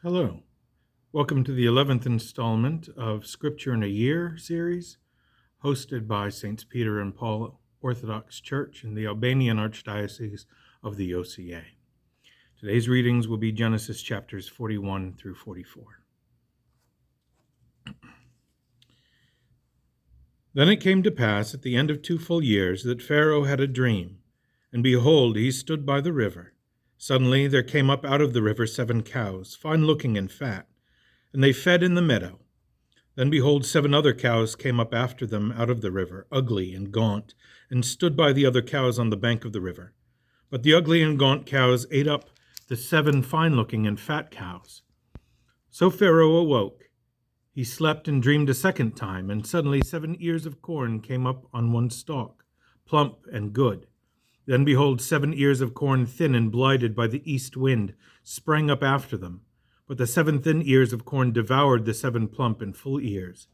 Hello. Welcome to the 11th installment of Scripture in a Year series, hosted by Saints Peter and Paul Orthodox Church in the Albanian Archdiocese of the OCA. Today's readings will be Genesis chapters 41 through 44. Then it came to pass at the end of 2 full years that Pharaoh had a dream, and behold, he stood by the river. Suddenly there came up out of the river 7 cows, fine-looking and fat, and they fed in the meadow. Then behold, 7 other cows came up after them out of the river, ugly and gaunt, and stood by the other cows on the bank of the river. But the ugly and gaunt cows ate up the 7 fine-looking and fat cows. So Pharaoh awoke. He slept and dreamed a second time, and suddenly 7 ears of corn came up on one stalk, plump and good. Then behold, 7 ears of corn, thin and blighted by the east wind, sprang up after them. But the 7 thin ears of corn devoured the 7 plump and full ears.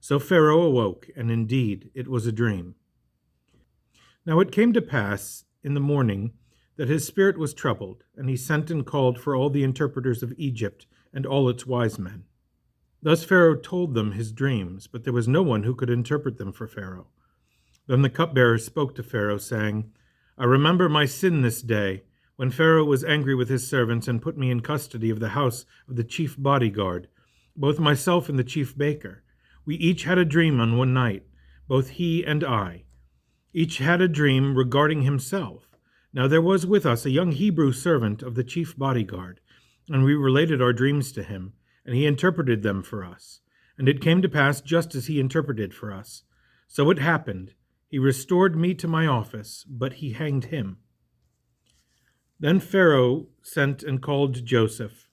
So Pharaoh awoke, and indeed it was a dream. Now it came to pass in the morning that his spirit was troubled, and he sent and called for all the interpreters of Egypt and all its wise men. Thus Pharaoh told them his dreams, but there was no one who could interpret them for Pharaoh. Then the cupbearer spoke to Pharaoh, saying, I remember my sin this day, when Pharaoh was angry with his servants and put me in custody of the house of the chief bodyguard, both myself and the chief baker. We each had a dream on one night, both he and I. Each had a dream regarding himself. Now there was with us a young Hebrew servant of the chief bodyguard, and we related our dreams to him, and he interpreted them for us. And it came to pass just as he interpreted for us. So it happened. He restored me to my office, but he hanged him. Then Pharaoh sent and called Joseph,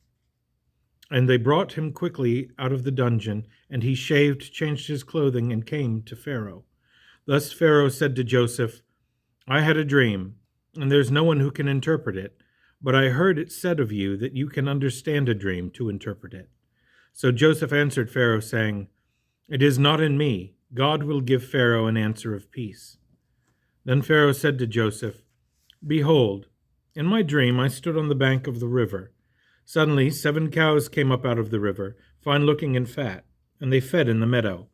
and they brought him quickly out of the dungeon, and he shaved, changed his clothing, and came to Pharaoh. Thus Pharaoh said to Joseph, I had a dream, and there's no one who can interpret it, but I heard it said of you that you can understand a dream to interpret it. So Joseph answered Pharaoh, saying, It is not in me. God will give Pharaoh an answer of peace. Then Pharaoh said to Joseph, Behold, in my dream I stood on the bank of the river. Suddenly 7 cows came up out of the river, fine-looking and fat, and they fed in the meadow.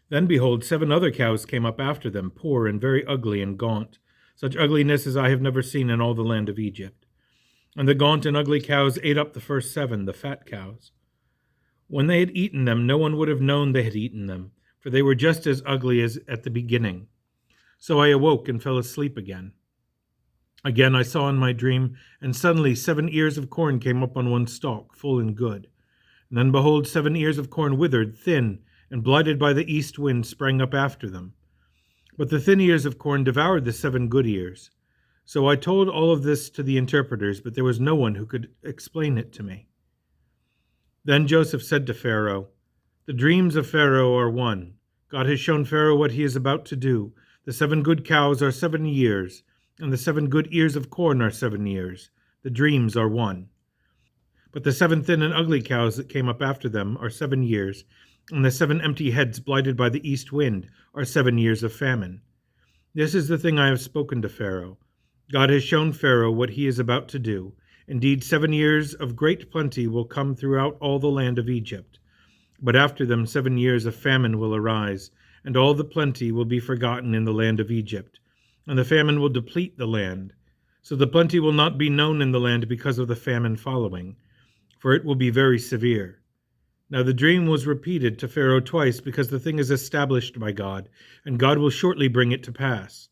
Then behold, 7 other cows came up after them, poor and very ugly and gaunt, such ugliness as I have never seen in all the land of Egypt. And the gaunt and ugly cows ate up the first 7, the fat cows. When they had eaten them, no one would have known they had eaten them, for they were just as ugly as at the beginning. So I awoke and fell asleep again. Again I saw in my dream, and suddenly 7 ears of corn came up on one stalk, full and good. And then behold, 7 ears of corn withered, thin, and blighted by the east wind sprang up after them. But the thin ears of corn devoured the 7 good ears. So I told all of this to the interpreters, but there was no one who could explain it to me. Then Joseph said to Pharaoh, The dreams of Pharaoh are one. God has shown Pharaoh what he is about to do. The 7 good cows are 7 years, and the 7 good ears of corn are 7 years. The dreams are one. But the 7 thin and ugly cows that came up after them are 7 years, and the 7 empty heads blighted by the east wind are 7 years of famine. This is the thing I have spoken to Pharaoh. God has shown Pharaoh what he is about to do. Indeed, 7 years of great plenty will come throughout all the land of Egypt. But after them 7 years of famine will arise, and all the plenty will be forgotten in the land of Egypt, and the famine will deplete the land. So the plenty will not be known in the land because of the famine following, for it will be very severe. Now the dream was repeated to Pharaoh twice, because the thing is established by God, and God will shortly bring it to pass.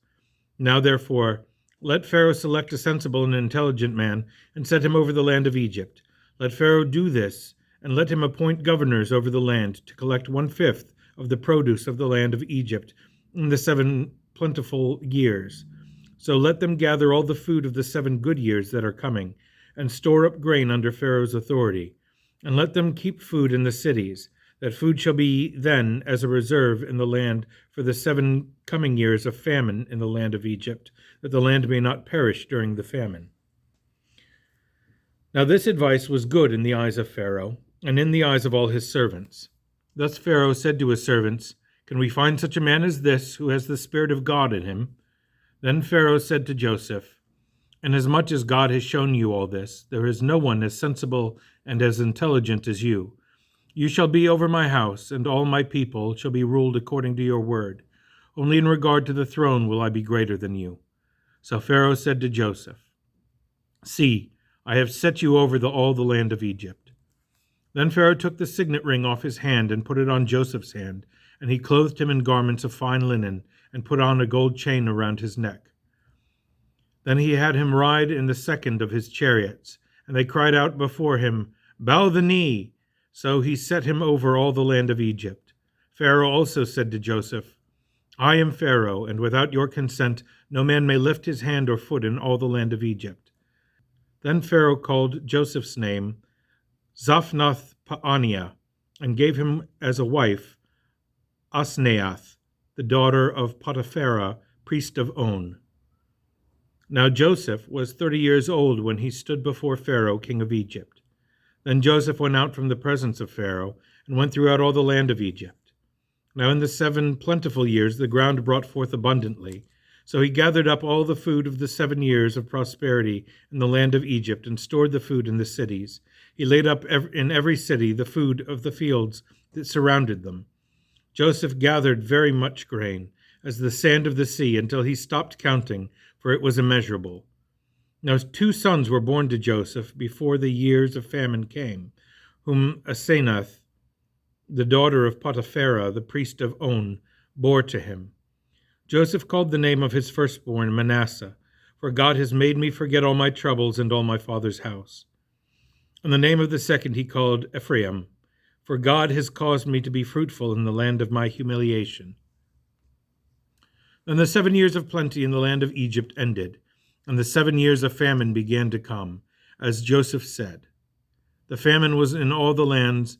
Now therefore, let Pharaoh select a sensible and intelligent man, and set him over the land of Egypt. Let Pharaoh do this, and let him appoint governors over the land, to collect 1/5 of the produce of the land of Egypt in the 7 plentiful years. So let them gather all the food of the 7 good years that are coming, and store up grain under Pharaoh's authority. And let them keep food in the cities, that food shall be then as a reserve in the land for the 7 coming years of famine in the land of Egypt, that the land may not perish during the famine. Now this advice was good in the eyes of Pharaoh, and in the eyes of all his servants. Thus Pharaoh said to his servants, Can we find such a man as this, who has the Spirit of God in him? Then Pharaoh said to Joseph, Inasmuch as God has shown you all this, there is no one as sensible and as intelligent as you. You shall be over my house, and all my people shall be ruled according to your word. Only in regard to the throne will I be greater than you." So Pharaoh said to Joseph, "See, I have set you over all the land of Egypt." Then Pharaoh took the signet ring off his hand and put it on Joseph's hand, and he clothed him in garments of fine linen and put on a gold chain around his neck. Then he had him ride in the second of his chariots, and they cried out before him, "Bow the knee!" So he set him over all the land of Egypt. Pharaoh also said to Joseph, "I am Pharaoh, and without your consent no man may lift his hand or foot in all the land of Egypt." Then Pharaoh called Joseph's name Zaphnath-Paaneah, and gave him as a wife Asneath, the daughter of Potiphera, priest of On. Now Joseph was 30 years old when he stood before Pharaoh, king of Egypt. Then Joseph went out from the presence of Pharaoh, and went throughout all the land of Egypt. Now in the 7 plentiful years the ground brought forth abundantly. So he gathered up all the food of the 7 years of prosperity in the land of Egypt, and stored the food in the cities. He laid up in every city the food of the fields that surrounded them. Joseph gathered very much grain, as the sand of the sea, until he stopped counting, for it was immeasurable. Now 2 sons were born to Joseph before the years of famine came, whom Asenath, the daughter of Potiphera, the priest of On, bore to him. Joseph called the name of his firstborn Manasseh, for God has made me forget all my troubles and all my father's house. And the name of the second he called Ephraim, for God has caused me to be fruitful in the land of my humiliation. Then the 7 years of plenty in the land of Egypt ended, and the 7 years of famine began to come, as Joseph said. The famine was in all the lands,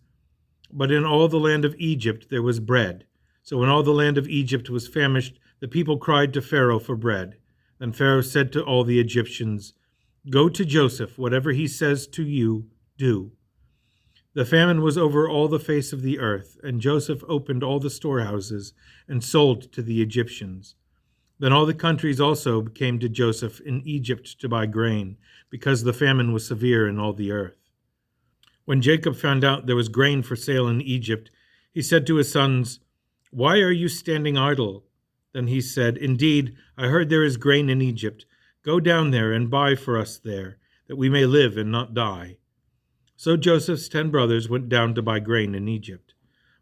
but in all the land of Egypt there was bread. So when all the land of Egypt was famished, the people cried to Pharaoh for bread. Then Pharaoh said to all the Egyptians, "Go to Joseph, whatever he says to you, do." The famine was over all the face of the earth, and Joseph opened all the storehouses and sold to the Egyptians. Then all the countries also came to Joseph in Egypt to buy grain, because the famine was severe in all the earth. When Jacob found out there was grain for sale in Egypt, he said to his sons, "Why are you standing idle?" Then he said, "Indeed, I heard there is grain in Egypt. Go down there and buy for us there, that we may live and not die." So Joseph's 10 brothers went down to buy grain in Egypt.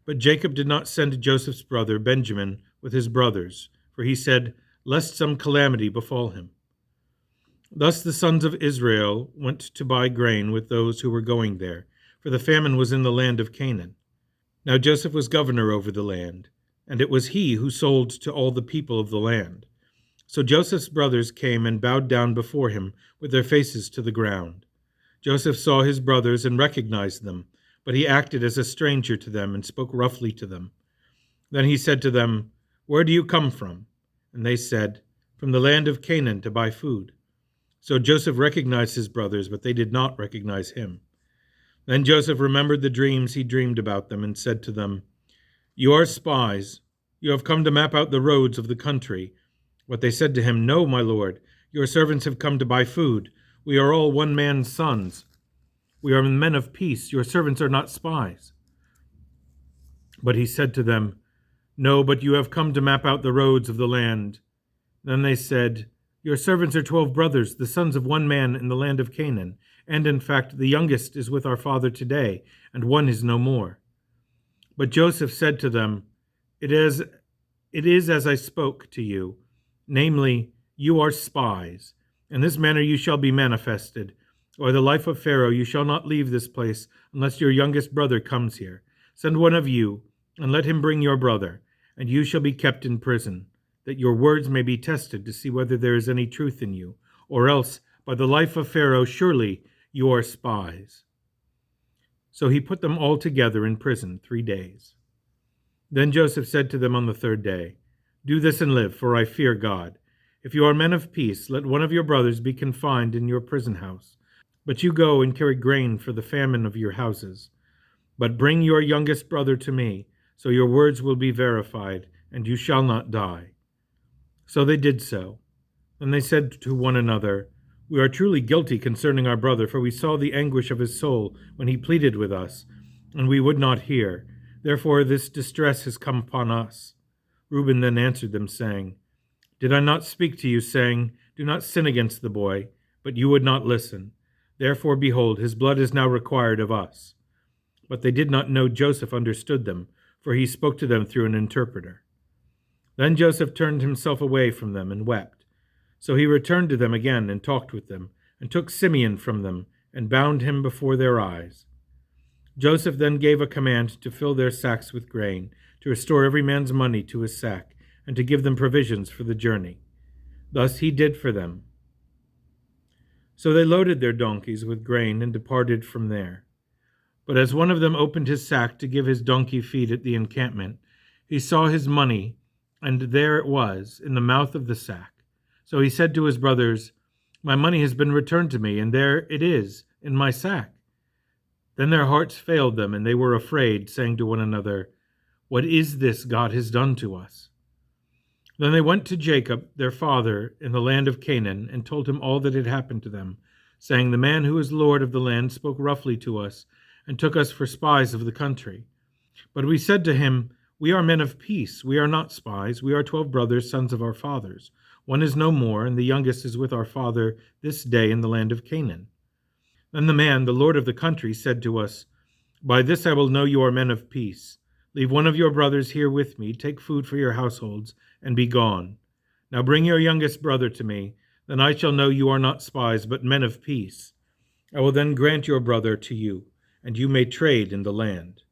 But Jacob did not send Joseph's brother Benjamin with his brothers, for he said, lest some calamity befall him. Thus the sons of Israel went to buy grain with those who were going there, for the famine was in the land of Canaan. Now Joseph was governor over the land, and it was he who sold to all the people of the land. So Joseph's brothers came and bowed down before him with their faces to the ground. Joseph saw his brothers and recognized them, but he acted as a stranger to them and spoke roughly to them. Then he said to them, "Where do you come from?" And they said, "From the land of Canaan to buy food." So Joseph recognized his brothers, but they did not recognize him. Then Joseph remembered the dreams he dreamed about them and said to them, "You are spies. You have come to map out the roads of the country." But they said to him, "No, my lord, your servants have come to buy food. We are all one man's sons. We are men of peace. Your servants are not spies." But he said to them, "No, but you have come to map out the roads of the land." Then they said, "Your servants are 12 brothers, the sons of one man in the land of Canaan, and in fact the youngest is with our father today, and one is no more." But Joseph said to them, It is as I spoke to you, namely, you are spies. In this manner you shall be manifested, or the life of Pharaoh you shall not leave this place unless your youngest brother comes here. Send one of you, and let him bring your brother, and you shall be kept in prison, that your words may be tested to see whether there is any truth in you, or else, by the life of Pharaoh, surely you are spies. So he put them all together in prison 3 days. Then Joseph said to them on the 3rd day, "Do this and live, for I fear God. If you are men of peace, let one of your brothers be confined in your prison house. But you go and carry grain for the famine of your houses. But bring your youngest brother to me, so your words will be verified, and you shall not die." So they did so. And they said to one another, We are truly guilty concerning our brother, for we saw the anguish of his soul when he pleaded with us, and we would not hear. Therefore this distress has come upon us." Reuben then answered them, saying, "Did I not speak to you, saying, 'Do not sin against the boy'? But you would not listen. Therefore, behold, his blood is now required of us." But they did not know Joseph understood them, for he spoke to them through an interpreter. Then Joseph turned himself away from them and wept. So he returned to them again and talked with them, and took Simeon from them, and bound him before their eyes. Joseph then gave a command to fill their sacks with grain, to restore every man's money to his sack, and to give them provisions for the journey. Thus he did for them. So they loaded their donkeys with grain and departed from there. But as one of them opened his sack to give his donkey feed at the encampment, he saw his money, and there it was, in the mouth of the sack. So he said to his brothers, "My money has been returned to me, and there it is, in my sack." Then their hearts failed them, and they were afraid, saying to one another, "What is this God has done to us?" Then they went to Jacob, their father, in the land of Canaan, and told him all that had happened to them, saying, "The man who is lord of the land spoke roughly to us, and took us for spies of the country. But we said to him, 'We are men of peace. We are not spies. We are 12 brothers, sons of our fathers. One is no more, and the youngest is with our father this day in the land of Canaan.' Then the man, the lord of the country, said to us, 'By this I will know you are men of peace. Leave one of your brothers here with me, take food for your households, and be gone. Now bring your youngest brother to me, then I shall know you are not spies, but men of peace. I will then grant your brother to you, and you may trade in the land.'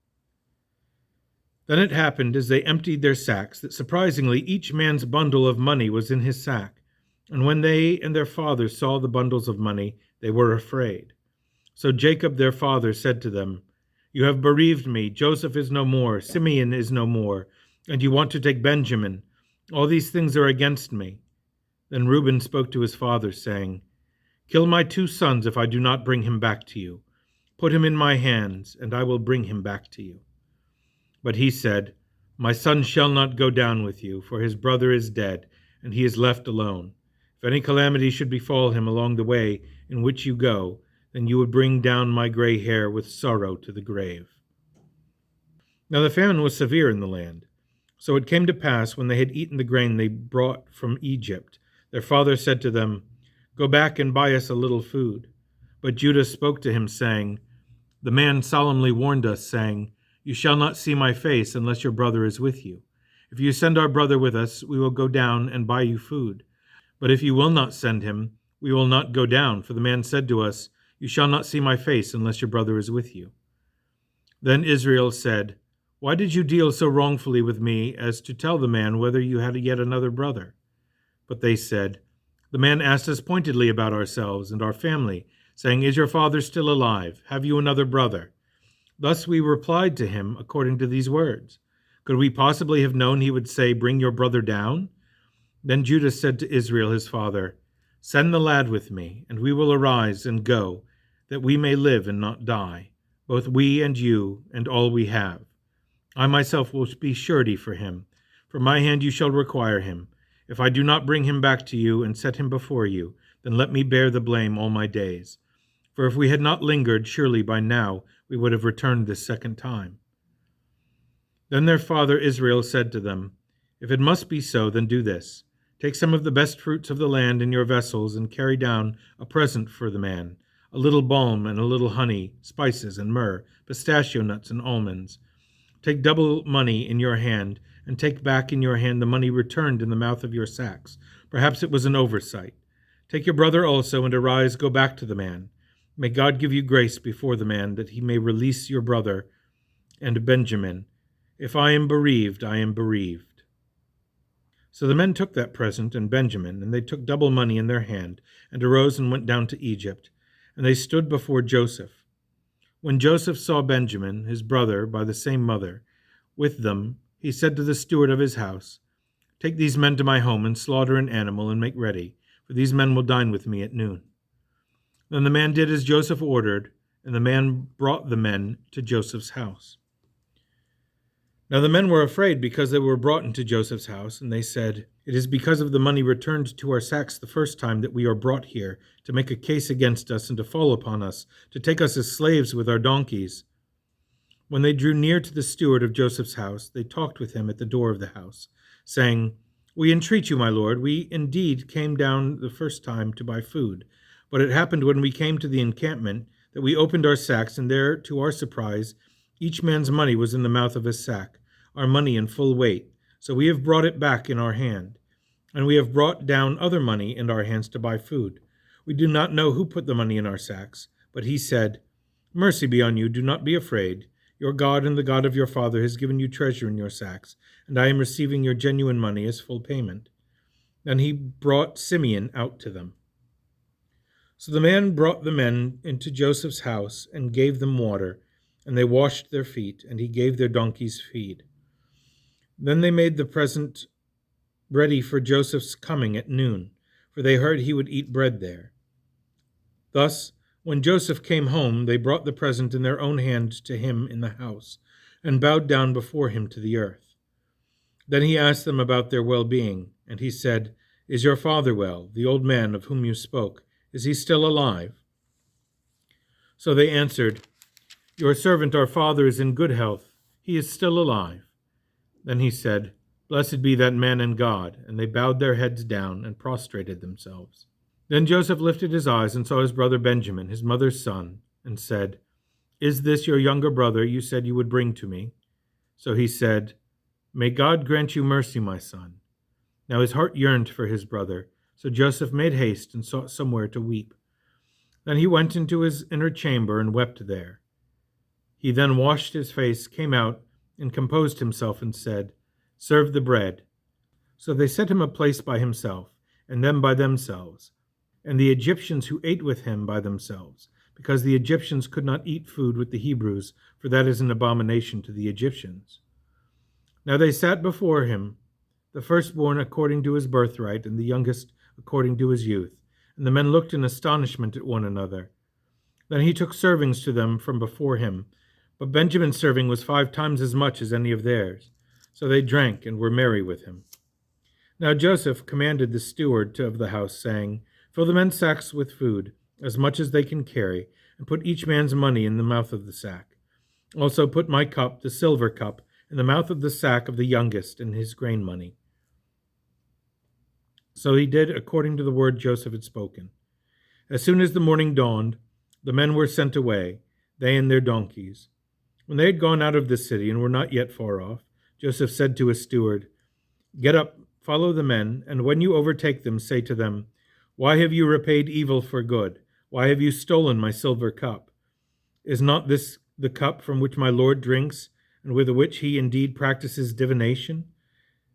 Then it happened, as they emptied their sacks, that surprisingly each man's bundle of money was in his sack. And when they and their father saw the bundles of money, they were afraid. So Jacob their father said to them, 'You have bereaved me. Joseph is no more, Simeon is no more, and you want to take Benjamin. All these things are against me.' Then Reuben spoke to his father, saying, 'Kill my 2 sons if I do not bring him back to you. Put him in my hands, and I will bring him back to you.' But he said, 'My son shall not go down with you, for his brother is dead, and he is left alone. If any calamity should befall him along the way in which you go, then you would bring down my gray hair with sorrow to the grave.' Now the famine was severe in the land. So it came to pass, when they had eaten the grain they brought from Egypt, their father said to them, 'Go back and buy us a little food.' But Judah spoke to him, saying, 'The man solemnly warned us, saying, You shall not see my face unless your brother is with you. If you send our brother with us, we will go down and buy you food. But if you will not send him, we will not go down, for the man said to us, You shall not see my face unless your brother is with you.' Then Israel said, 'Why did you deal so wrongfully with me as to tell the man whether you had yet another brother?' But they said, 'The man asked us pointedly about ourselves and our family, saying, Is your father still alive? Have you another brother?' Thus we replied to him according to these words. Could we possibly have known he would say, 'Bring your brother down'?" Then Judah said to Israel his father, "Send the lad with me, and we will arise and go, that we may live and not die, both we and you and all we have. I myself will be surety for him. From my hand you shall require him. If I do not bring him back to you and set him before you, then let me bear the blame all my days. For if we had not lingered, surely by now we would have returned this second time." Then their father Israel said to them, "If it must be so, then do this. Take some of the best fruits of the land in your vessels, and carry down a present for the man, a little balm and a little honey, spices and myrrh, pistachio nuts and almonds. Take double money in your hand, and take back in your hand the money returned in the mouth of your sacks. Perhaps it was an oversight. Take your brother also, and arise, go back to the man. May God give you grace before the man, that he may release your brother and Benjamin. If I am bereaved, I am bereaved." So the men took that present and Benjamin, and they took double money in their hand, and arose and went down to Egypt. And they stood before Joseph. When Joseph saw Benjamin, his brother by the same mother, with them, he said to the steward of his house, "Take these men to my home, and slaughter an animal, and make ready, for these men will dine with me at noon." Then the man did as Joseph ordered, and the man brought the men to Joseph's house. Now the men were afraid because they were brought into Joseph's house, and they said, "It is because of the money returned to our sacks the first time that we are brought here, to make a case against us and to fall upon us, to take us as slaves with our donkeys." When they drew near to the steward of Joseph's house, they talked with him at the door of the house, saying, "We entreat you, my lord, we indeed came down the first time to buy food. But it happened when we came to the encampment that we opened our sacks, and there, to our surprise, each man's money was in the mouth of his sack, our money in full weight. So we have brought it back in our hand, and we have brought down other money in our hands to buy food. We do not know who put the money in our sacks." But he said, "Mercy be on you, do not be afraid. Your God and the God of your father has given you treasure in your sacks, and I am receiving your genuine money as full payment." Then he brought Simeon out to them. So the man brought the men into Joseph's house and gave them water, and they washed their feet, and he gave their donkeys feed. Then they made the present ready for Joseph's coming at noon, for they heard he would eat bread there. Thus, when Joseph came home, they brought the present in their own hand to him in the house, and bowed down before him to the earth. Then he asked them about their well-being, and he said, "Is your father well, the old man of whom you spoke? Is he still alive?" So they answered, "Your servant our father is in good health. He is still alive." Then he said, "Blessed be that man in God," and they bowed their heads down and prostrated themselves. Then Joseph lifted his eyes and saw his brother Benjamin, his mother's son, and said, "Is this your younger brother you said you would bring to me?" So he said, "May God grant you mercy, my son." Now his heart yearned for his brother, so Joseph made haste and sought somewhere to weep. Then he went into his inner chamber and wept there. He then washed his face, came out, and composed himself, and said, "Serve the bread." So they set him a place by himself, and them by themselves, and the Egyptians who ate with him by themselves, because the Egyptians could not eat food with the Hebrews, for that is an abomination to the Egyptians. Now they sat before him, the firstborn according to his birthright, and the youngest according to his youth. And the men looked in astonishment at one another. Then he took servings to them from before him, but Benjamin's serving was 5 times as much as any of theirs. So they drank and were merry with him. Now Joseph commanded the steward of the house, saying, "Fill the men's sacks with food, as much as they can carry, and put each man's money in the mouth of the sack. Also put my cup, the silver cup, in the mouth of the sack of the youngest, and his grain money." So he did according to the word Joseph had spoken. As soon as the morning dawned, the men were sent away, they and their donkeys. When they had gone out of the city and were not yet far off, Joseph said to his steward, "Get up, follow the men, and when you overtake them, say to them, 'Why have you repaid evil for good? Why have you stolen my silver cup? Is not this the cup from which my Lord drinks, and with which he indeed practices divination?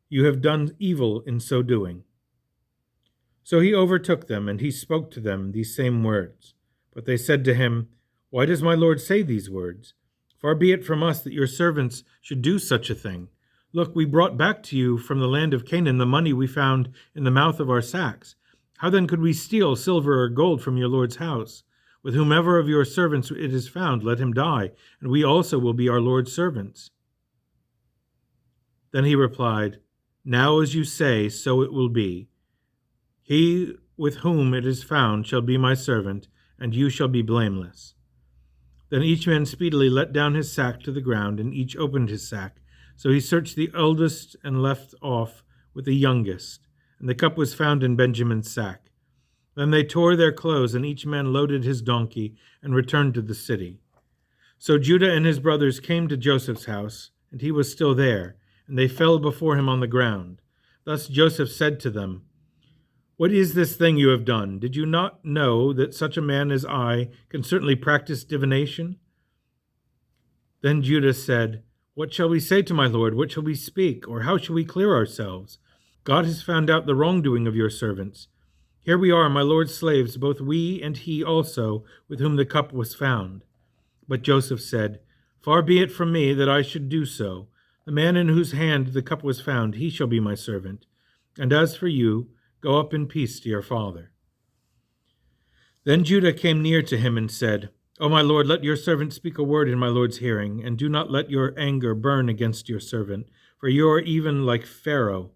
You have done evil in so doing.'" So he overtook them, and he spoke to them these same words. But they said to him, "Why does my Lord say these words? Far be it from us that your servants should do such a thing. Look, we brought back to you from the land of Canaan the money we found in the mouth of our sacks. How then could we steal silver or gold from your Lord's house? With whomever of your servants it is found, let him die, and we also will be our Lord's servants." Then he replied, "Now as you say, so it will be. He with whom it is found shall be my servant, and you shall be blameless." Then each man speedily let down his sack to the ground, and each opened his sack. So he searched the eldest and left off with the youngest, and the cup was found in Benjamin's sack. Then they tore their clothes, and each man loaded his donkey and returned to the city. So Judah and his brothers came to Joseph's house, and he was still there, and they fell before him on the ground. Thus Joseph said to them, "What is this thing you have done? Did you not know that such a man as I can certainly practice divination?" Then Judah said, "What shall we say to my lord? What shall we speak? Or how shall we clear ourselves? God has found out the wrongdoing of your servants. Here we are, my lord's slaves, both we and he also, with whom the cup was found." But Joseph said, "Far be it from me that I should do so. The man in whose hand the cup was found, he shall be my servant. And as for you, go up in peace to your father." Then Judah came near to him and said, O my lord, let your servant speak a word in my lord's hearing, and do not let your anger burn against your servant, for you are even like Pharaoh.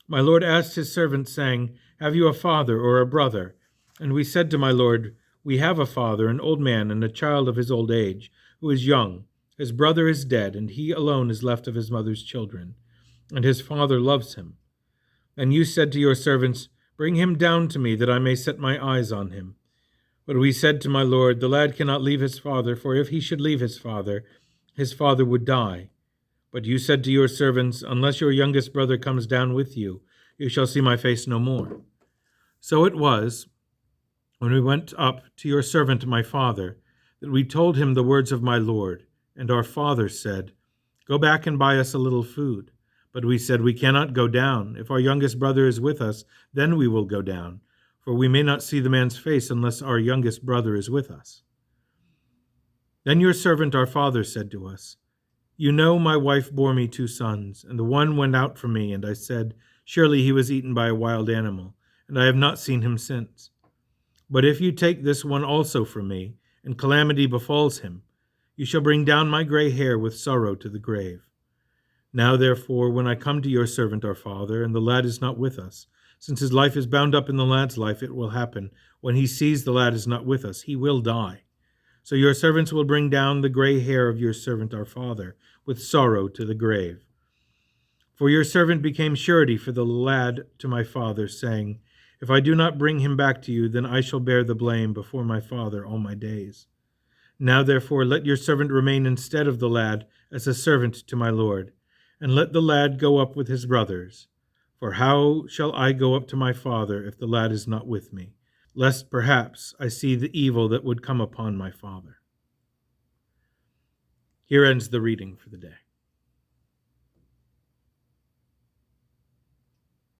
My lord asked his servant, saying, Have you a father or a brother? And we said to my lord, We have a father, an old man, and a child of his old age, who is young. His brother is dead, and he alone is left of his mother's children, and his father loves him. And you said to your servants, Bring him down to me, that I may set my eyes on him. But we said to my lord, The lad cannot leave his father, for if he should leave his father would die. But you said to your servants, Unless your youngest brother comes down with you, you shall see my face no more. So it was, when we went up to your servant my father, that we told him the words of my lord. And our father said, Go back and buy us a little food. But we said, We cannot go down. If our youngest brother is with us, then we will go down. For we may not see the man's face unless our youngest brother is with us. Then your servant our father said to us, You know my wife bore me 2 sons, and the one went out from me, and I said, Surely he was eaten by a wild animal, and I have not seen him since. But if you take this one also from me, and calamity befalls him, you shall bring down my gray hair with sorrow to the grave. Now therefore, when I come to your servant our father, and the lad is not with us, since his life is bound up in the lad's life, it will happen, when he sees the lad is not with us, he will die. So your servants will bring down the gray hair of your servant our father, with sorrow to the grave. For your servant became surety for the lad to my father, saying, If I do not bring him back to you, then I shall bear the blame before my father all my days. Now therefore let your servant remain instead of the lad as a servant to my lord, and let the lad go up with his brothers. For how shall I go up to my father if the lad is not with me, lest perhaps I see the evil that would come upon my father? Here ends the reading for the day.